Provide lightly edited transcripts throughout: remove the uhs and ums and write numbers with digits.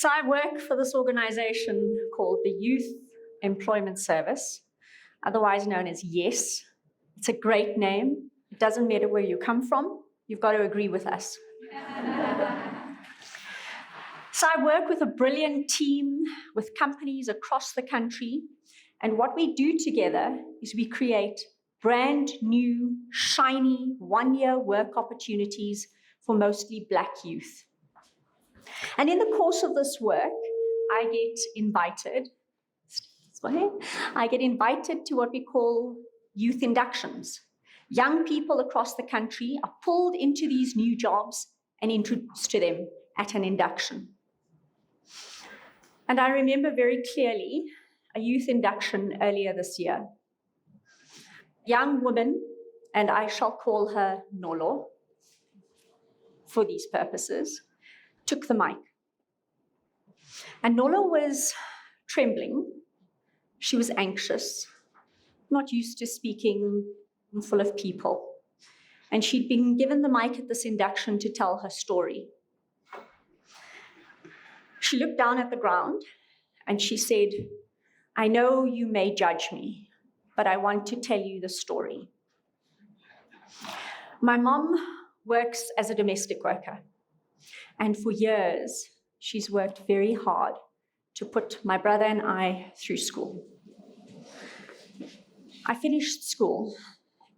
So I work for this organization called the Youth Employment Service, otherwise known as YES. It's a great name. It doesn't matter where you come from. You've got to agree with us. So I work with a brilliant team with companies across the country. And what we do together is we create brand new, shiny, one-year work opportunities for mostly Black youth. And in the course of this work, I get invited to what we call youth inductions. Young people across the country are pulled into these new jobs and introduced to them at an induction. And I remember very clearly a youth induction earlier this year. Young woman, and I shall call her Nolo for these purposes, took the mic. And Nolo was trembling. She was anxious, not used to speaking full of people. And she'd been given the mic at this induction to tell her story. She looked down at the ground and she said, "I know you may judge me, but I want to tell you the story. My mom works as a domestic worker, and for years, she's worked very hard to put my brother and I through school. I finished school,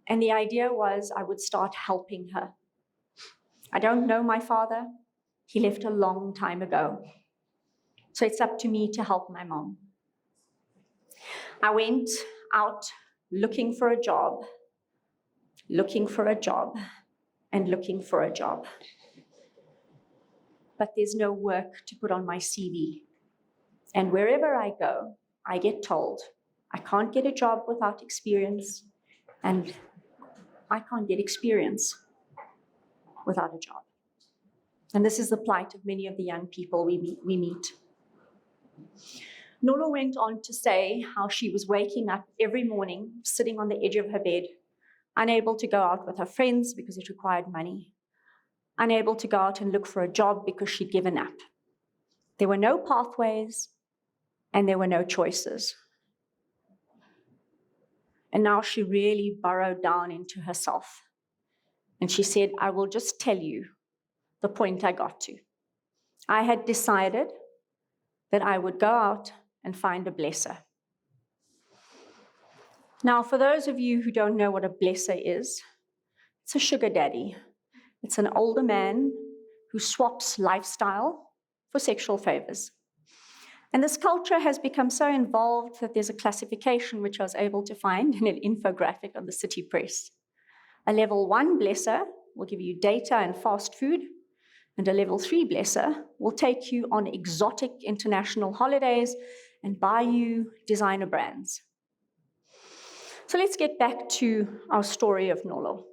and the idea was I would start helping her. I don't know my father. He left a long time ago. So it's up to me to help my mom. I went out looking for a job, and looking for a job. But there's no work to put on my CV. And wherever I go, I get told I can't get a job without experience, and I can't get experience without a job." And this is the plight of many of the young people we meet. Nolo went on to say how she was waking up every morning, sitting on the edge of her bed, unable to go out with her friends because it required money, unable to go out and look for a job because she'd given up. There were no pathways and there were no choices. And now she really burrowed down into herself. And she said, "I will just tell you the point I got to. I had decided that I would go out and find a blesser." Now, for those of you who don't know what a blesser is, it's a sugar daddy. It's an older man who swaps lifestyle for sexual favors. And this culture has become so involved that there's a classification which I was able to find in an infographic on the City Press. A level 1 blesser will give you data and fast food, and a level 3 blesser will take you on exotic international holidays and buy you designer brands. So let's get back to our story of Nolo.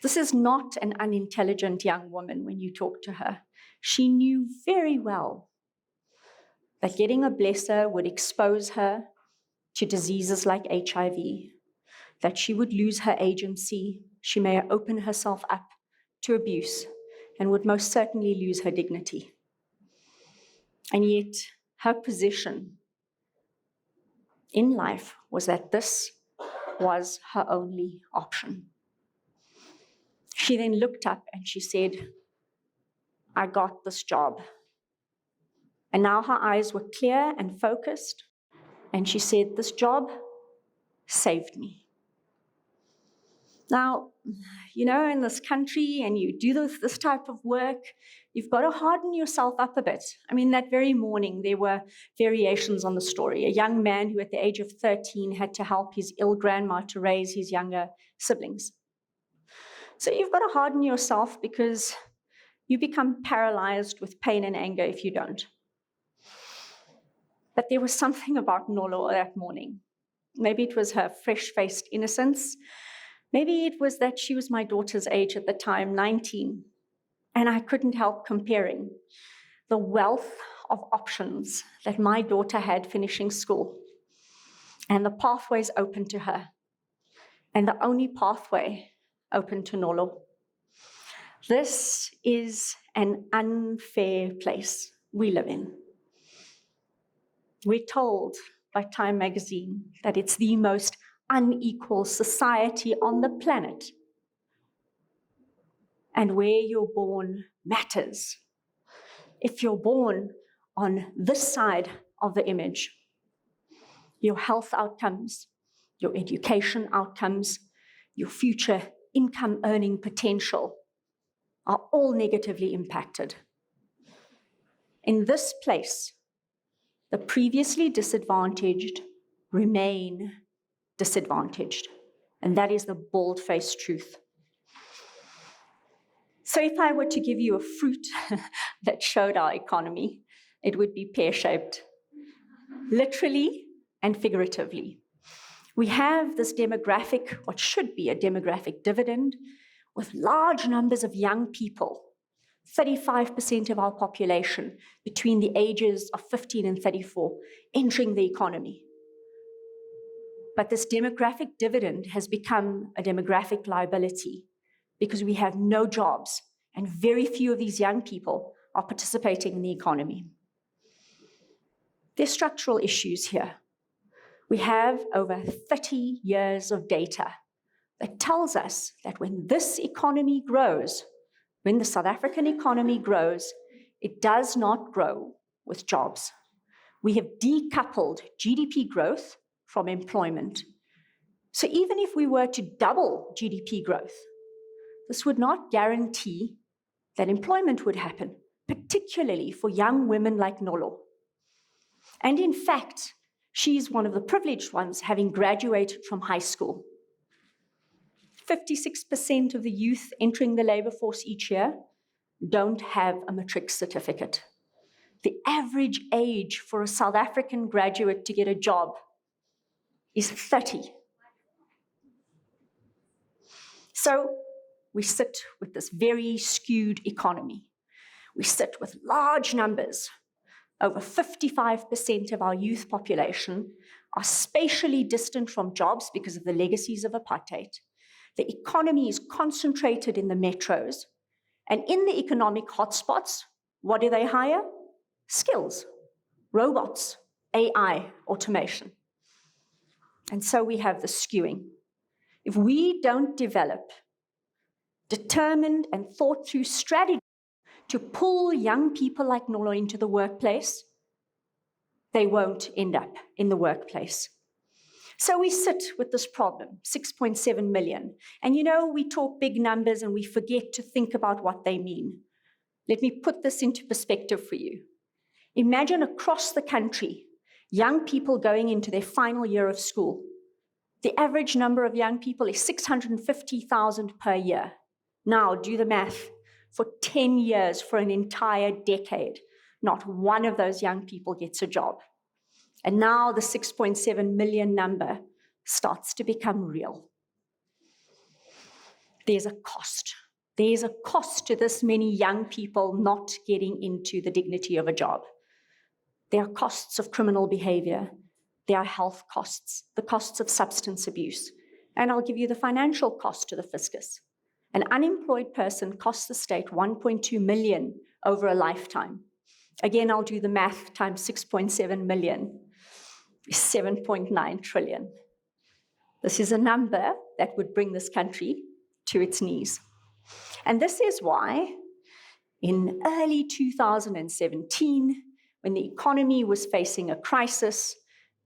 This is not an unintelligent young woman when you talk to her. She knew very well that getting a blesser would expose her to diseases like HIV, that she would lose her agency, she may open herself up to abuse, and would most certainly lose her dignity. And yet, her position in life was that this was her only option. She then looked up and she said, "I got this job." And now her eyes were clear and focused, and she said, "This job saved me." Now, you know, in this country, and you do this type of work, you've got to harden yourself up a bit. I mean, that very morning, there were variations on the story. A young man who at the age of 13 had to help his ill grandma to raise his younger siblings. So you've got to harden yourself because you become paralyzed with pain and anger if you don't. But there was something about Nolo that morning. Maybe it was her fresh-faced innocence. Maybe it was that she was my daughter's age at the time, 19, and I couldn't help comparing the wealth of options that my daughter had finishing school and the pathways open to her, and the only pathway open to Nolo. This is an unfair place we live in. We're told by Time magazine that it's the most unequal society on the planet. And where you're born matters. If you're born on this side of the image, your health outcomes, your education outcomes, your future income earning potential are all negatively impacted. In this place, the previously disadvantaged remain disadvantaged. And that is the bald-faced truth. So if I were to give you a fruit that showed our economy, it would be pear-shaped, literally and figuratively. We have this demographic, what should be a demographic dividend, with large numbers of young people, 35% of our population between the ages of 15 and 34, entering the economy. But this demographic dividend has become a demographic liability because we have no jobs and very few of these young people are participating in the economy. There's structural issues here. We have over 30 years of data that tells us that when this economy grows, when the South African economy grows, it does not grow with jobs. We have decoupled GDP growth from employment. So even if we were to double GDP growth, this would not guarantee that employment would happen, particularly for young women like Nolo. And in fact, she's one of the privileged ones, having graduated from high school. 56% of the youth entering the labor force each year don't have a matric certificate. The average age for a South African graduate to get a job is 30. So we sit with this very skewed economy. We sit with large numbers. Over 55% of our youth population are spatially distant from jobs because of the legacies of apartheid. The economy is concentrated in the metros, and in the economic hotspots, what do they hire? Skills, robots, AI, automation. And so we have the skewing. If we don't develop determined and thought through strategy to pull young people like Nolo into the workplace, they won't end up in the workplace. So we sit with this problem, 6.7 million. And you know, we talk big numbers and we forget to think about what they mean. Let me put this into perspective for you. Imagine across the country, young people going into their final year of school. The average number of young people is 650,000 per year. Now, do the math. For 10 years, for an entire decade, not one of those young people gets a job. And now the 6.7 million number starts to become real. There's a cost. There's a cost to this many young people not getting into the dignity of a job. There are costs of criminal behavior. There are health costs, the costs of substance abuse. And I'll give you the financial cost to the fiscus. An unemployed person costs the state 1.2 million over a lifetime. Again, I'll do the math times 6.7 million, 7.9 trillion. This is a number that would bring this country to its knees. And this is why in early 2017, when the economy was facing a crisis,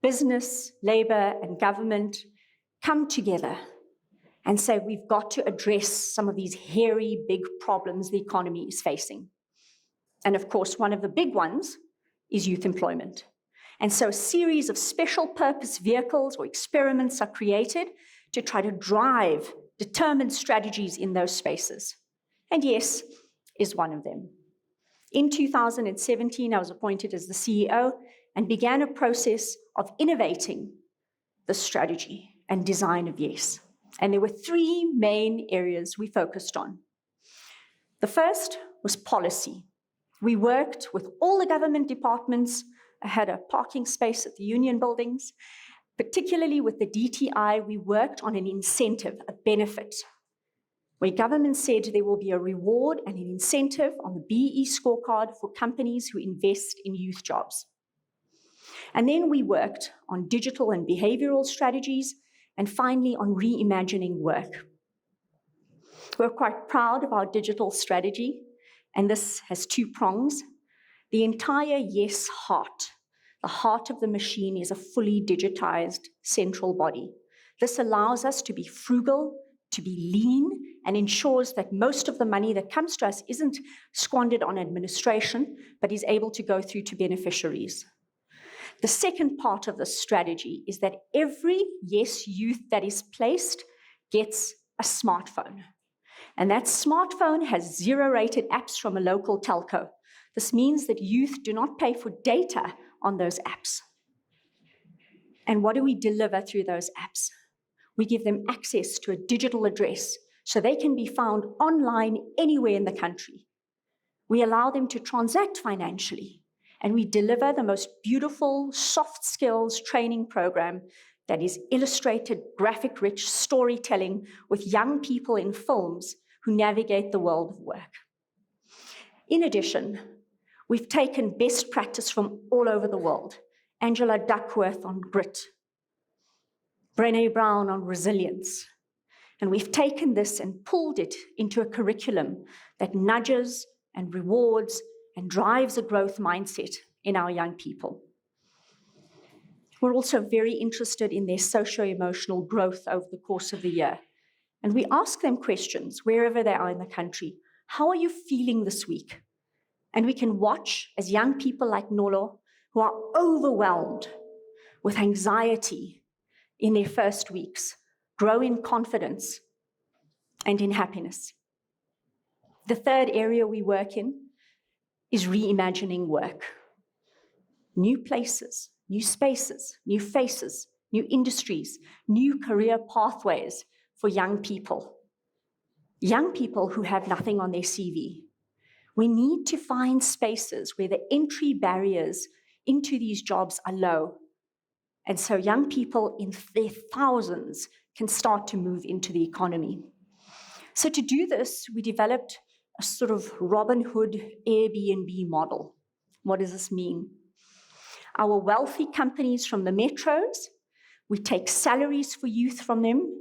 business, labor, and government come together and say, we've got to address some of these hairy, big problems the economy is facing. And of course, one of the big ones is youth employment. And so a series of special purpose vehicles or experiments are created to try to drive determined strategies in those spaces. And yes, is one of them. In 2017, I was appointed as the CEO and began a process of innovating the strategy and design of YES. And there were three main areas we focused on. The first was policy. We worked with all the government departments. I had a parking space at the union buildings. Particularly with the DTI, we worked on an incentive, a benefit. where government said there will be a reward and an incentive on the BE scorecard for companies who invest in youth jobs. And then we worked on digital and behavioral strategies, and finally on reimagining work. We're quite proud of our digital strategy, and this has two prongs. The entire Yes heart, the heart of the machine, is a fully digitized central body. This allows us to be frugal, to be lean, and ensures that most of the money that comes to us isn't squandered on administration, but is able to go through to beneficiaries. The second part of the strategy is that every Yes youth that is placed gets a smartphone. And that smartphone has zero-rated apps from a local telco. This means that youth do not pay for data on those apps. And what do we deliver through those apps? We give them access to a digital address so they can be found online anywhere in the country. We allow them to transact financially, and we deliver the most beautiful soft skills training program that is illustrated, graphic-rich storytelling with young people in films who navigate the world of work. In addition, we've taken best practice from all over the world. Angela Duckworth on grit, Brené Brown on resilience. And we've taken this and pulled it into a curriculum that nudges and rewards and drives a growth mindset in our young people. We're also very interested in their socio-emotional growth over the course of the year. And we ask them questions wherever they are in the country. How are you feeling this week? And we can watch as young people like Nolo, who are overwhelmed with anxiety in their first weeks, grow in confidence and in happiness. The third area we work in is reimagining work. New places, new spaces, new faces, new industries, new career pathways for young people who have nothing on their CV. We need to find spaces where the entry barriers into these jobs are low. And so young people in their thousands can start to move into the economy. So to do this, we developed a sort of Robin Hood Airbnb model. What does this mean? Our wealthy companies from the metros, we take salaries for youth from them,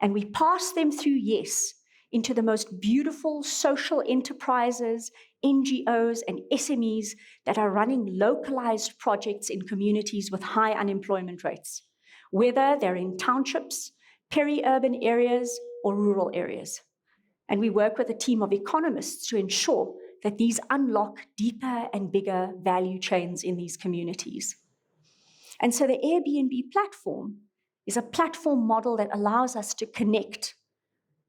and we pass them through Yes into the most beautiful social enterprises, NGOs, and SMEs that are running localized projects in communities with high unemployment rates, whether they're in townships, peri-urban areas, or rural areas. And we work with a team of economists to ensure that these unlock deeper and bigger value chains in these communities. And so the Airbnb platform is a platform model that allows us to connect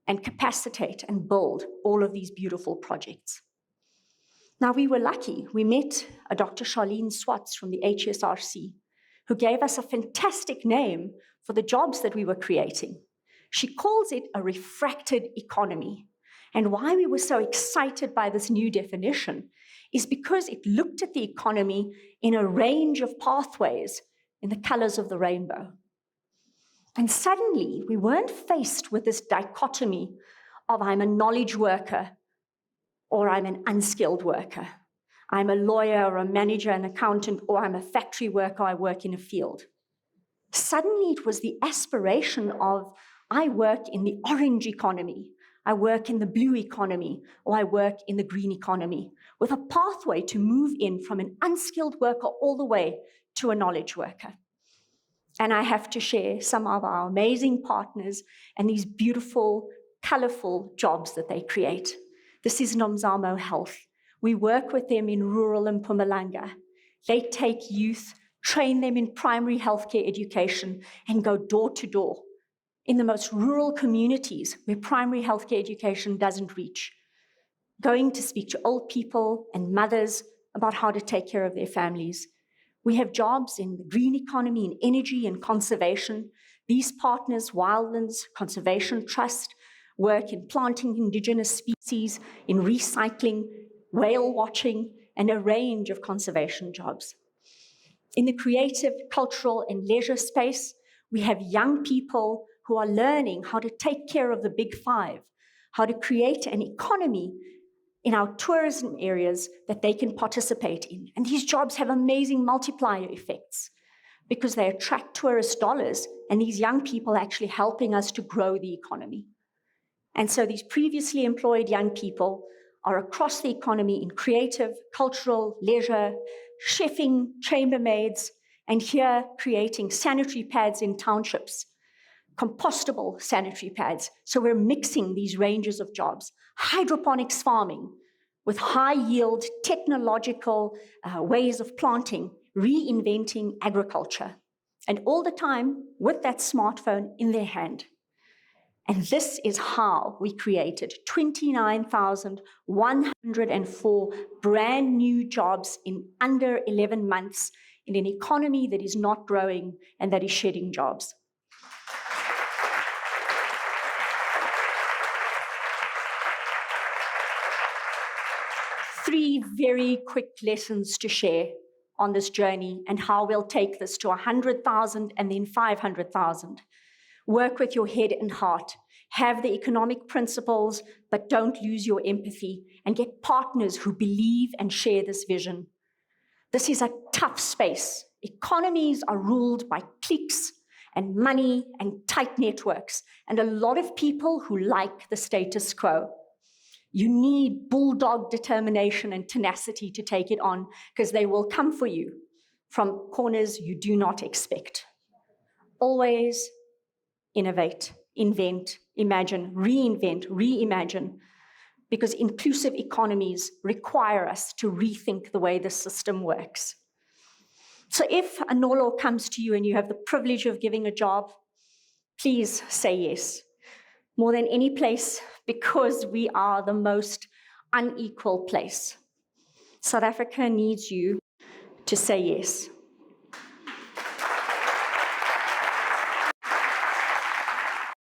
and capacitate and build all of these beautiful projects. Now, we were lucky. We met a Dr. Charlene Swartz from the HSRC, who gave us a fantastic name for the jobs that we were creating. She calls it a refracted economy. And why we were so excited by this new definition is because it looked at the economy in a range of pathways in the colors of the rainbow. And suddenly, we weren't faced with this dichotomy of I'm a knowledge worker or I'm an unskilled worker. I'm a lawyer or a manager, an accountant, or I'm a factory worker, I work in a field. Suddenly, it was the aspiration of I work in the orange economy, I work in the blue economy, or I work in the green economy, with a pathway to move in from an unskilled worker all the way to a knowledge worker. And I have to share some of our amazing partners and these beautiful, colorful jobs that they create. This is Nomzamo Health. We work with them in rural Mpumalanga. They take youth, train them in primary healthcare education, and go door to door in the most rural communities where primary healthcare education doesn't reach, going to speak to old people and mothers about how to take care of their families. We have jobs in the green economy, in energy and conservation. These partners, Wildlands Conservation Trust, work in planting indigenous species, in recycling, whale watching, and a range of conservation jobs. In the creative, cultural, and leisure space, we have young people who are learning how to take care of the big five, how to create an economy in our tourism areas that they can participate in. And these jobs have amazing multiplier effects because they attract tourist dollars, and these young people are actually helping us to grow the economy. And so these previously employed young people are across the economy in creative, cultural, leisure, chefing, chambermaids, and here creating sanitary pads in townships, compostable sanitary pads. So we're mixing these ranges of jobs, hydroponics farming with high yield technological ways of planting, reinventing agriculture, and all the time with that smartphone in their hand. And this is how we created 29,104 brand new jobs in under 11 months in an economy that is not growing and that is shedding jobs. Three very quick lessons to share on this journey and how we'll take this to 100,000 and then 500,000. Work with your head and heart. Have the economic principles, but don't lose your empathy, and get partners who believe and share this vision. This is a tough space. Economies are ruled by cliques and money and tight networks, and a lot of people who like the status quo. You need bulldog determination and tenacity to take it on, because they will come for you from corners you do not expect. Always innovate, invent, imagine, reinvent, reimagine, because inclusive economies require us to rethink the way the system works. So if a Nolo comes to you and you have the privilege of giving a job, please say yes. More than any place, because we are the most unequal place. South Africa needs you to say yes.